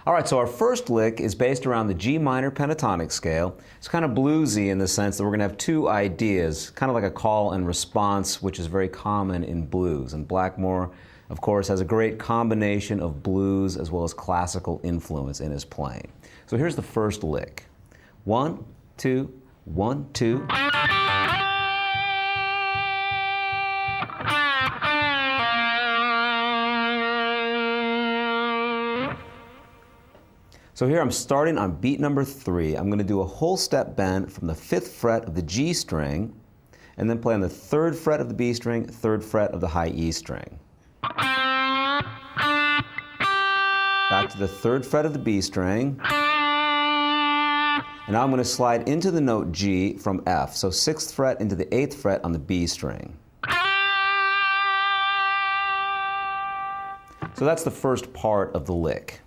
All right, so our first lick is based around the G minor pentatonic scale. It's kind of bluesy in the sense that we're going to have two ideas, kind of like a call and response, which is very common in blues. And Blackmore, of course, has a great combination of blues as well as classical influence in his playing. So here's the first lick. 1, 2, 1, 2. So here I'm starting on beat number 3. I'm going to do a whole step bend from the 5th fret of the G string and then play on the 3rd fret of the B string, 3rd fret of the high E string. Back to the 3rd fret of the B string. And now I'm going to slide into the note G from F, so 6th fret into the 8th fret on the B string. So that's the first part of the lick.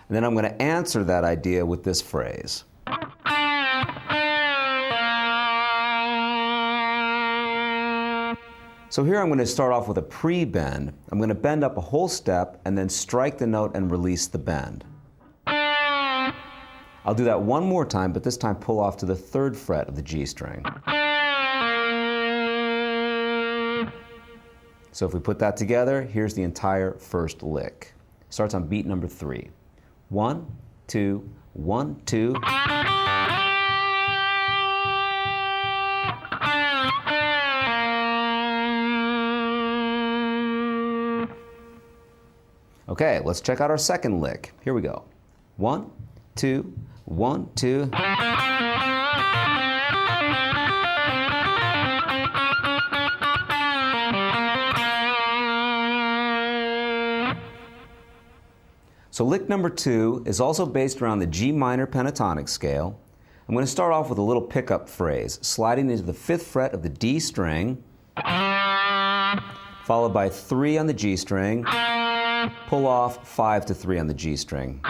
And then I'm going to answer that idea with this phrase. So here I'm going to start off with a pre-bend. I'm going to bend up a whole step and then strike the note and release the bend. I'll do that one more time, but this time pull off to the 3rd fret of the G string. So if we put that together, here's the entire first lick. Starts on beat number 3. 1, 2, 1, 2. Okay, let's check out our second lick. Here we go. 1, 2, 1, 2. So lick number 2 is also based around the G minor pentatonic scale. I'm going to start off with a little pickup phrase, sliding into the 5th fret of the D string, followed by 3 on the G string, pull off 5 to 3 on the G string.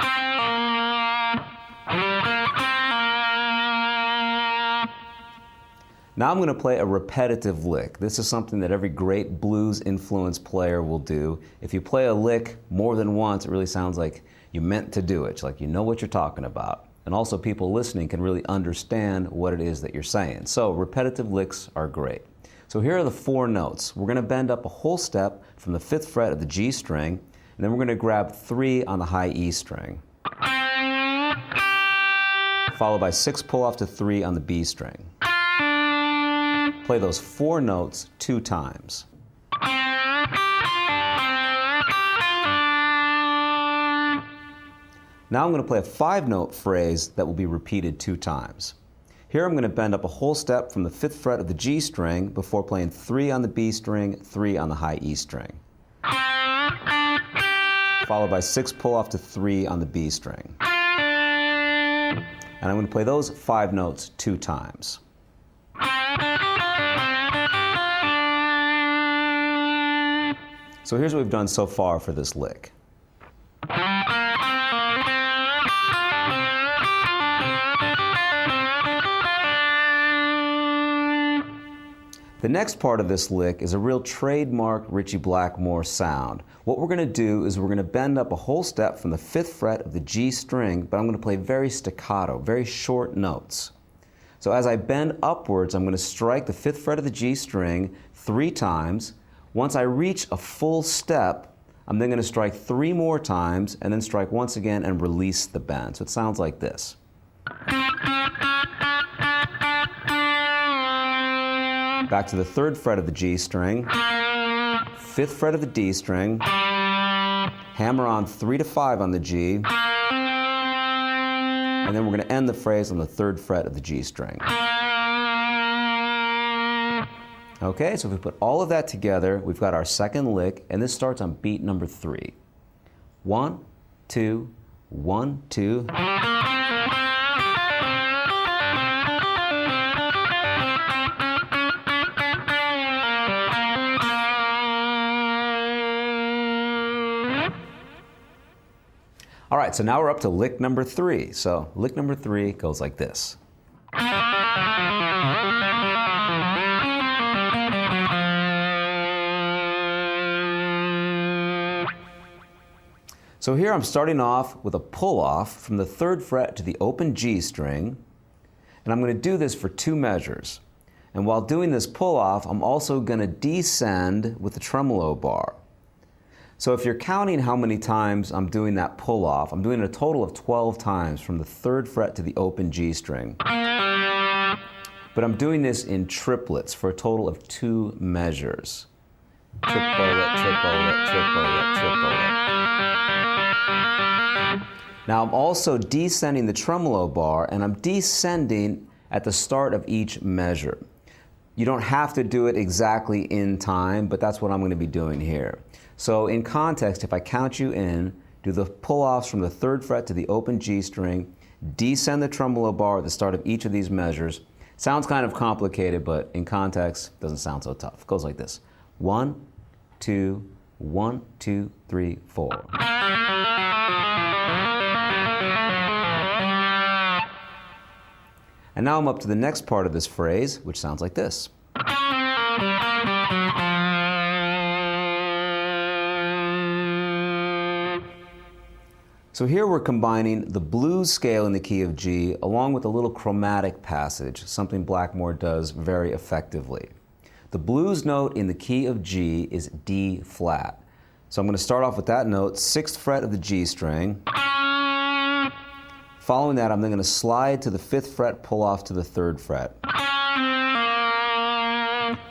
Now I'm going to play a repetitive lick. This is something that every great blues influence player will do. If you play a lick more than once, it really sounds like you meant to do it. It's like you know what you're talking about. And also people listening can really understand what it is that you're saying. So repetitive licks are great. So here are the 4 notes. We're going to bend up a whole step from the 5th fret of the G string, and then we're going to grab 3 on the high E string, followed by 6 pull off to 3 on the B string. Play those 4 notes 2 times. Now I'm going to play a 5-note phrase that will be repeated 2 times. Here I'm going to bend up a whole step from the 5th fret of the G string before playing 3 on the B string, 3 on the high E string, followed by 6 pull off to 3 on the B string. And I'm going to play those 5 notes 2 times. So here's what we've done so far for this lick. The next part of this lick is a real trademark Richie Blackmore sound. What we're going to do is we're going to bend up a whole step from the 5th fret of the G string, but I'm going to play very staccato, very short notes. So as I bend upwards, I'm going to strike the 5th fret of the G string 3 times. Once I reach a full step, I'm then going to strike 3 more times and then strike once again and release the bend. So it sounds like this. Back to the 3rd fret of the G string, 5th fret of the D string, hammer on 3 to 5 on the G, and then we're going to end the phrase on the 3rd fret of the G string. Okay, so if we put all of that together, we've got our second lick, and this starts on beat number 3. 1, 2, 1, 2. All right, so now we're up to lick number 3. So lick number 3 goes like this. So here I'm starting off with a pull-off from the 3rd fret to the open G string, and I'm going to do this for 2 measures. And while doing this pull-off, I'm also going to descend with the tremolo bar. So if you're counting how many times I'm doing that pull-off, I'm doing a total of 12 times from the 3rd fret to the open G string. But I'm doing this in triplets for a total of 2 measures. Triplet, triplet, triplet, triplet. Now I'm also descending the tremolo bar, and I'm descending at the start of each measure. You don't have to do it exactly in time, but that's what I'm going to be doing here. So in context, if I count you in, do the pull-offs from the 3rd fret to the open G string, descend the tremolo bar at the start of each of these measures. Sounds kind of complicated, but in context, doesn't sound so tough. It goes like this. 1, 2, 1, 2, 3, 4. And now I'm up to the next part of this phrase, which sounds like this. So here we're combining the blues scale in the key of G along with a little chromatic passage, something Blackmore does very effectively. The blues note in the key of G is D flat. So I'm going to start off with that note, 6th fret of the G string. Following that, I'm then going to slide to the 5th fret, pull off to the 3rd fret.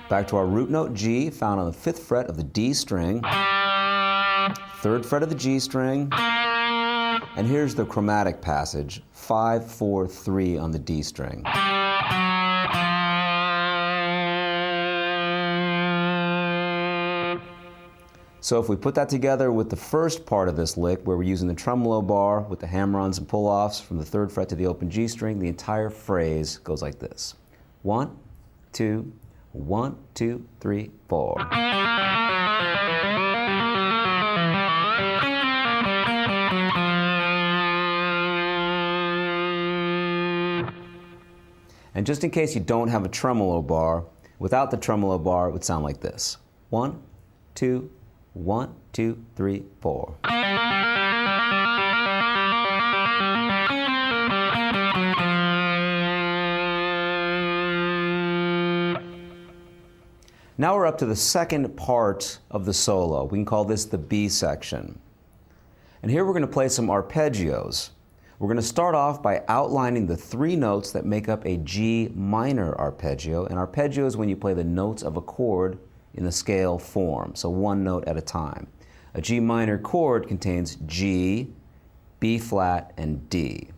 Back to our root note G, found on the 5th fret of the D string, 3rd fret of the G string, and here's the chromatic passage, 5, 4, 3 on the D string. So if we put that together with the first part of this lick, where we're using the tremolo bar with the hammer-ons and pull-offs from the 3rd fret to the open G string, the entire phrase goes like this. 1, 2, 1, 2, 3, 4. And just in case you don't have a tremolo bar, without the tremolo bar, it would sound like this. 1, 2, 1, 2, 3, 4. Now we're up to the second part of the solo. We can call this the B section. And here we're going to play some arpeggios. We're going to start off by outlining the 3 notes that make up a G minor arpeggio. And arpeggio is when you play the notes of a chord in the scale form, so 1 note at a time. A G minor chord contains G, B flat, and D.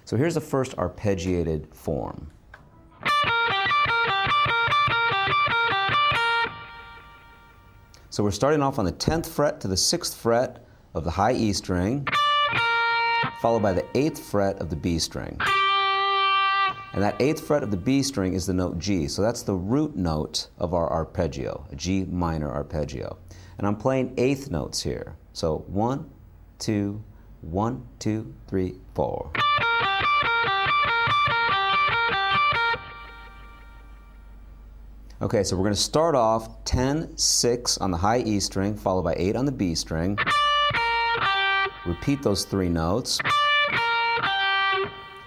So here's the first arpeggiated form. So we're starting off on the 10th fret to the 6th fret of the high E string, followed by the 8th fret of the B string. And that 8th fret of the B string is the note G, so that's the root note of our arpeggio, a G minor arpeggio. And I'm playing 8th notes here. So 1, 2, 1, 2, 3, 4. Okay, so we're going to start off 10, 6 on the high E string, followed by 8 on the B string. Repeat those 3 notes,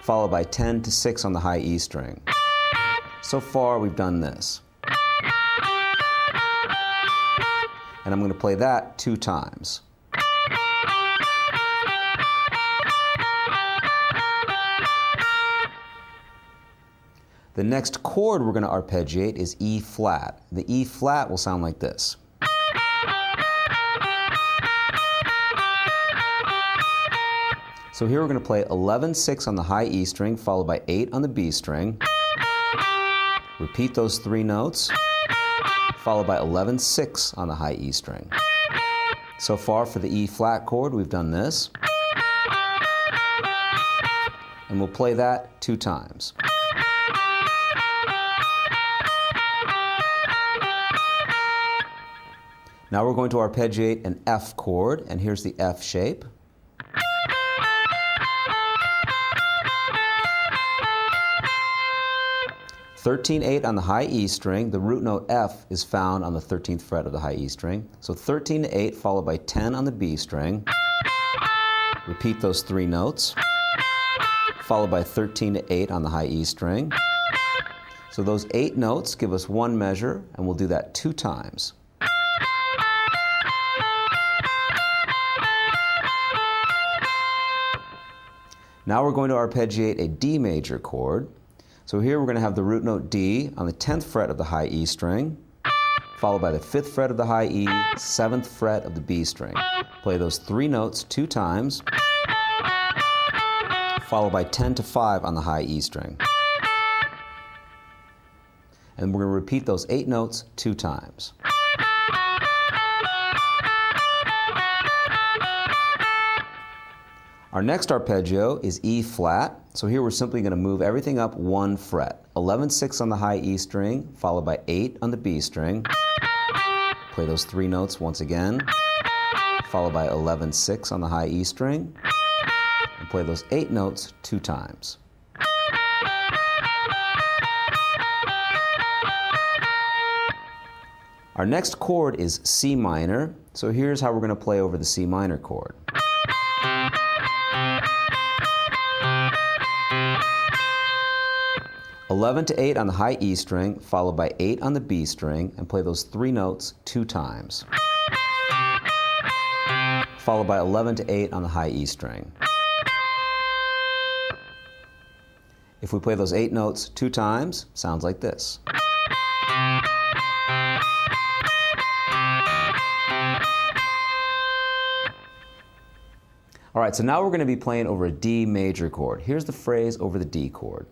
followed by 10 to 6 on the high E string. So far, we've done this. And I'm going to play that 2 times. The next chord we're going to arpeggiate is E flat. The E flat will sound like this. So here we're going to play 11-6 on the high E string, followed by 8 on the B string. Repeat those 3 notes, followed by 11-6 on the high E string. So far for the E flat chord, we've done this. And we'll play that 2 times. Now we're going to arpeggiate an F chord, and here's the F shape. (13-8) on the high E string. The root note F is found on the 13th fret of the high E string. So 13-8 followed by 10 on the B string. Repeat those 3 notes, followed by 13 to 8 on the high E string. So those 8 notes give us 1 measure, and we'll do that 2 times. Now we're going to arpeggiate a D major chord. So here we're going to have the root note D on the 10th fret of the high E string, followed by the 5th fret of the high E, 7th fret of the B string. Play those 3 notes 2 times, followed by 10 to 5 on the high E string. And we're going to repeat those 8 notes 2 times. Our next arpeggio is E flat, so here we're simply going to move everything up 1 fret. 11/6 on the high E string, followed by 8 on the B string. Play those 3 notes once again, followed by 11/6 on the high E string, and play those 8 notes 2 times. Our next chord is C minor, so here's how we're going to play over the C minor chord. Eleven to 8 on the high E string, followed by 8 on the B string, and play those 3 notes 2 times. Followed by 11 to 8 on the high E string. If we play those 8 notes 2 times, sounds like this. All right, so now we're going to be playing over a D major chord. Here's the phrase over the D chord.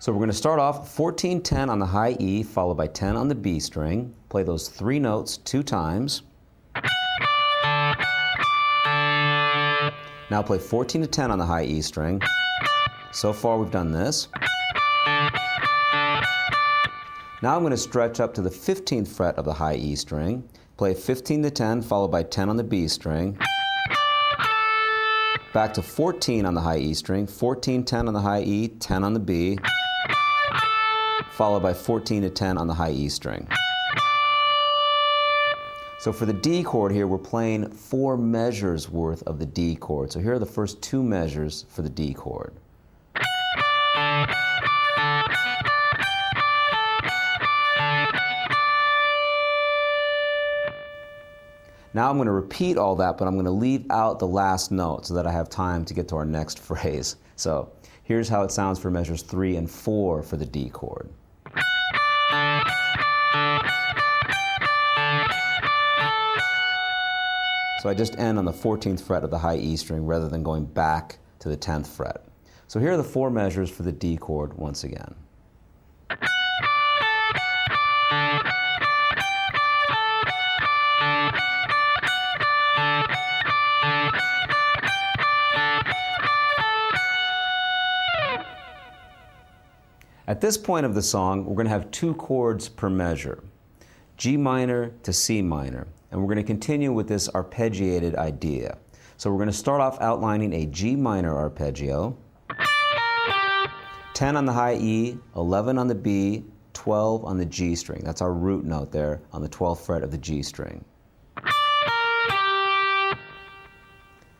So we're going to start off 14/10 on the high E, followed by 10 on the B string. Play those 3 notes 2 times. Now play 14 to 10 on the high E string. So far we've done this. Now I'm going to stretch up to the 15th fret of the high E string. Play 15 to 10, followed by 10 on the B string. Back to 14 on the high E string, 14, 10 on the high E, 10 on the B, followed by 14 to 10 on the high E string. So for the D chord here, we're playing 4 measures worth of the D chord. So here are the first 2 measures for the D chord. Now I'm going to repeat all that, but I'm going to leave out the last note so that I have time to get to our next phrase. So here's how it sounds for measures 3 and 4 for the D chord. So I just end on the 14th fret of the high E string rather than going back to the 10th fret. So here are the 4 measures for the D chord once again. At this point of the song, we're going to have 2 chords per measure, G minor to C minor, and we're going to continue with this arpeggiated idea. So we're going to start off outlining a G minor arpeggio, 10 on the high E, 11 on the B, 12 on the G string. That's our root note there on the 12th fret of the G string.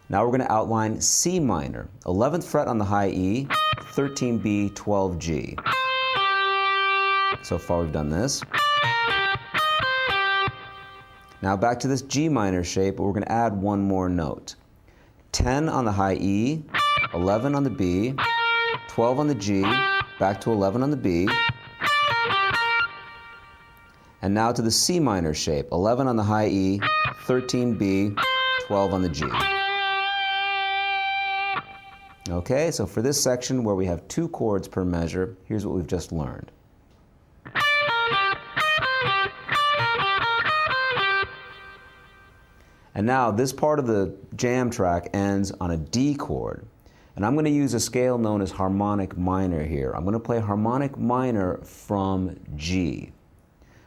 Now we're going to outline C minor, 11th fret on the high E, 13B, 12G. So far we've done this. Now back to this G minor shape, but we're going to add 1 more note. 10 on the high E, 11 on the B, 12 on the G, back to 11 on the B. And now to the C minor shape, 11 on the high E, 13B, 12 on the G. Okay, so for this section where we have 2 chords per measure, here's what we've just learned. And now this part of the jam track ends on a D chord. And I'm going to use a scale known as harmonic minor here. I'm going to play harmonic minor from G.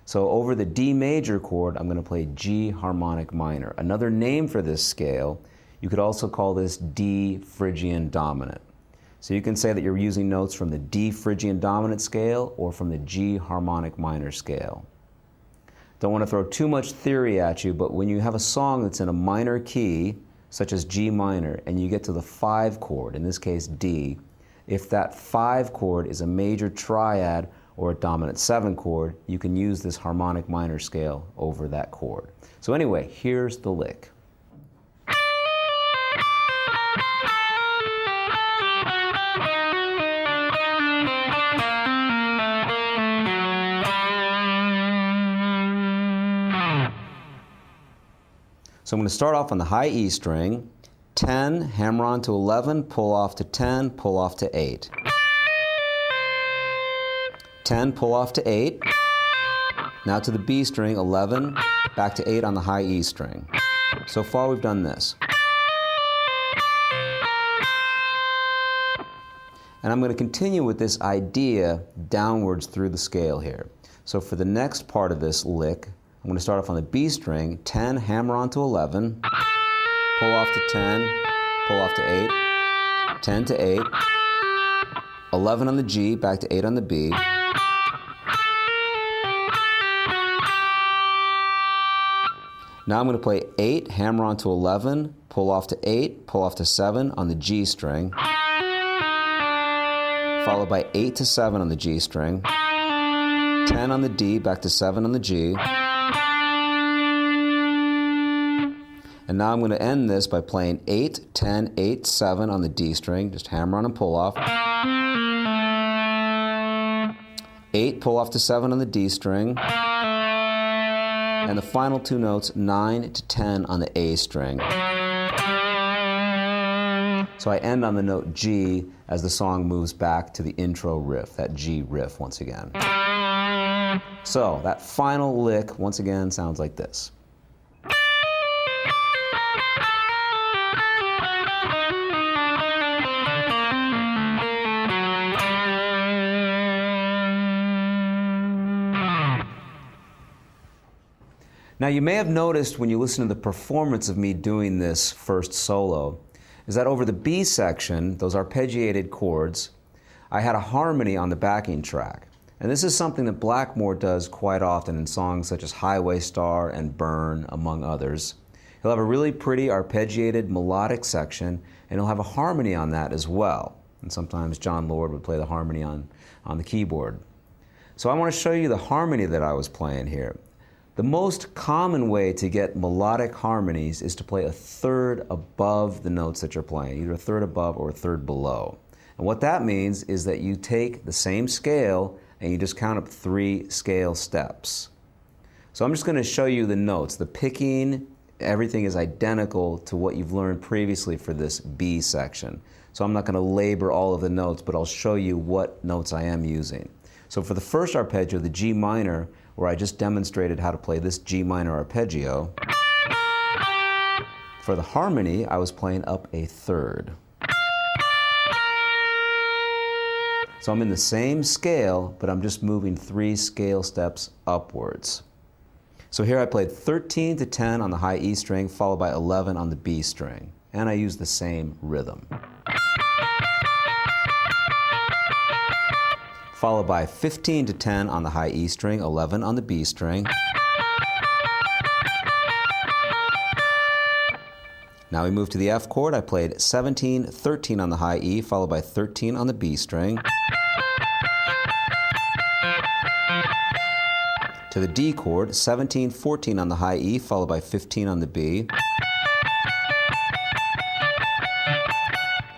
So over the D major chord, I'm going to play G harmonic minor. Another name for this scale, you could also call this D Phrygian dominant. So you can say that you're using notes from the D Phrygian dominant scale or from the G harmonic minor scale. Don't want to throw too much theory at you, but when you have a song that's in a minor key, such as G minor, and you get to the 5 chord, in this case D, if that 5 chord is a major triad or a dominant 7 chord, you can use this harmonic minor scale over that chord. So anyway, here's the lick. So I'm going to start off on the high E string, 10, hammer on to 11, pull off to 10, pull off to 8. 10, pull off to 8. Now to the B string, 11, back to 8 on the high E string. So far we've done this. And I'm going to continue with this idea downwards through the scale here. So for the next part of this lick, I'm going to start off on the B string, 10, hammer on to 11, pull off to 10, pull off to 8, 10 to 8, 11 on the G, back to 8 on the B. Now I'm going to play 8, hammer on to 11, pull off to 8, pull off to 7 on the G string, followed by 8 to 7 on the G string, 10 on the D, back to 7 on the G. And now I'm going to end this by playing 8, 10, 8, 7 on the D string, just hammer on and pull off. 8, pull off to 7 on the D string. And the final 2 notes, 9 to 10 on the A string. So I end on the note G as the song moves back to the intro riff, that G riff once again. So that final lick, once again, sounds like this. Now you may have noticed when you listen to the performance of me doing this first solo, is that over the B section, those arpeggiated chords, I had a harmony on the backing track. And this is something that Blackmore does quite often in songs such as Highway Star and Burn, among others. He'll have a really pretty arpeggiated melodic section, and he'll have a harmony on that as well. And sometimes John Lord would play the harmony on the keyboard. So I want to show you the harmony that I was playing here. The most common way to get melodic harmonies is to play a third above the notes that you're playing, either a third above or a third below. And what that means is that you take the same scale and you just count up 3 scale steps. So I'm just going to show you the notes. The picking, everything is identical to what you've learned previously for this B section. So I'm not going to labor all of the notes, but I'll show you what notes I am using. So for the first arpeggio, the G minor, where I just demonstrated how to play this G minor arpeggio, for the harmony, I was playing up a third. So I'm in the same scale, but I'm just moving 3 scale steps upwards. So here I played 13 to 10 on the high E string, followed by 11 on the B string. And I used the same rhythm. Followed by 15 to 10 on the high E string, 11 on the B string. Now we move to the F chord. I played 17, 13 on the high E, followed by 13 on the B string. To the D chord, 17, 14 on the high E, followed by 15 on the B.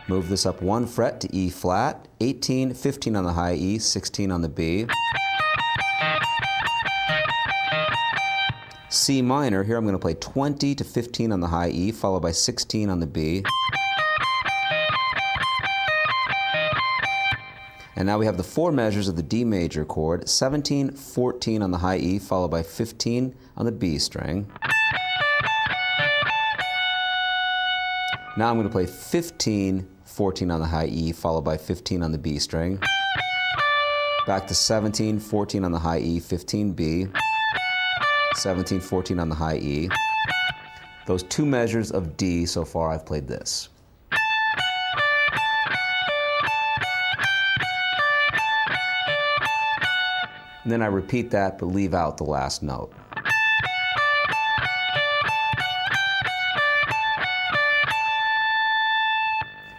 Move this up 1 fret to E flat, 18, 15 on the high E, 16 on the B. C minor, here I'm going to play 20 to 15 on the high E, followed by 16 on the B. And now we have the 4 measures of the D major chord, 17, 14 on the high E, followed by 15 on the B string. Now I'm going to play 15, 14 on the high E, followed by 15 on the B string. Back to 17, 14 on the high E, 15 B. 17, 14 on the high E. Those 2 measures of D so far, I've played this. And then I repeat that but leave out the last note.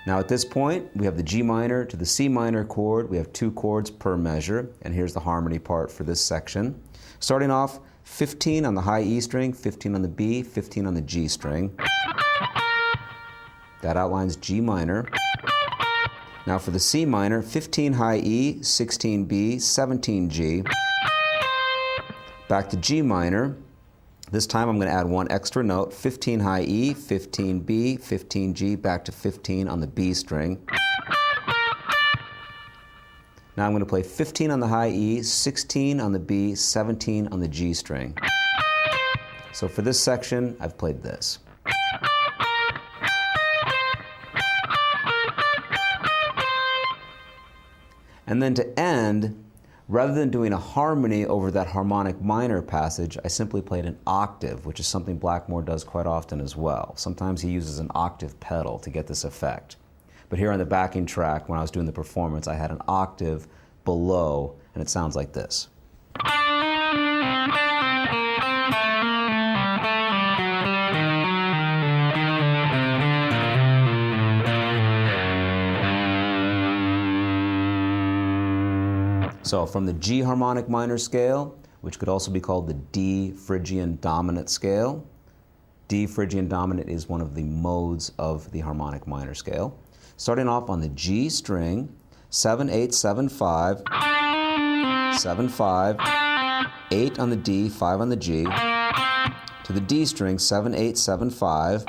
Now at this point, we have the G minor to the C minor chord. We have 2 chords per measure, and here's the harmony part for this section. Starting off, 15 on the high E string, 15 on the B, 15 on the G string. That outlines G minor. Now for the C minor, 15 high E, 16 B, 17 G. Back to G minor. This time I'm going to add 1 extra note, 15 high E, 15 B, 15 G, back to 15 on the B string. Now I'm going to play 15 on the high E, 16 on the B, 17 on the G string. So for this section, I've played this. And then to end, rather than doing a harmony over that harmonic minor passage, I simply played an octave, which is something Blackmore does quite often as well. Sometimes he uses an octave pedal to get this effect. But here on the backing track, when I was doing the performance, I had an octave below, and it sounds like this. So from the G harmonic minor scale, which could also be called the D Phrygian dominant scale. D Phrygian dominant is one of the modes of the harmonic minor scale. Starting off on the G string, 7, 8, 7, 5, 7, 5, 8 on the D, 5 on the G, to the D string, 7, 8, 7, 5,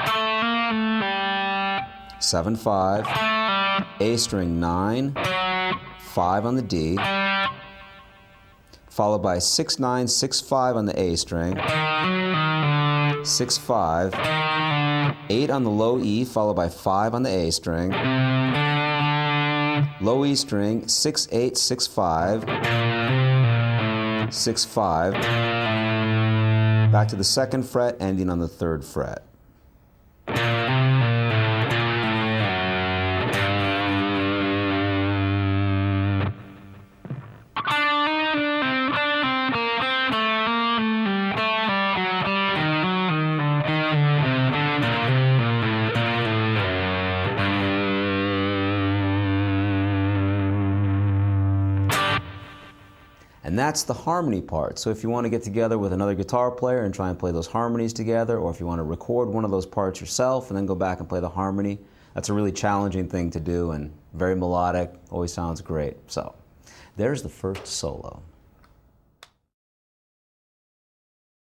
7, 5, A string 9, 5 on the D, followed by 6, 9, 6, 5 on the A string, 6, 5, 8 on the low E, followed by 5 on the A string, low E string, 6, 8, 6, 5, 6, 5, back to the 2nd fret, ending on the 3rd fret. And that's the harmony part. So if you want to get together with another guitar player and try and play those harmonies together, or if you want to record one of those parts yourself and then go back and play the harmony, that's a really challenging thing to do and very melodic, always sounds great. So there's the first solo.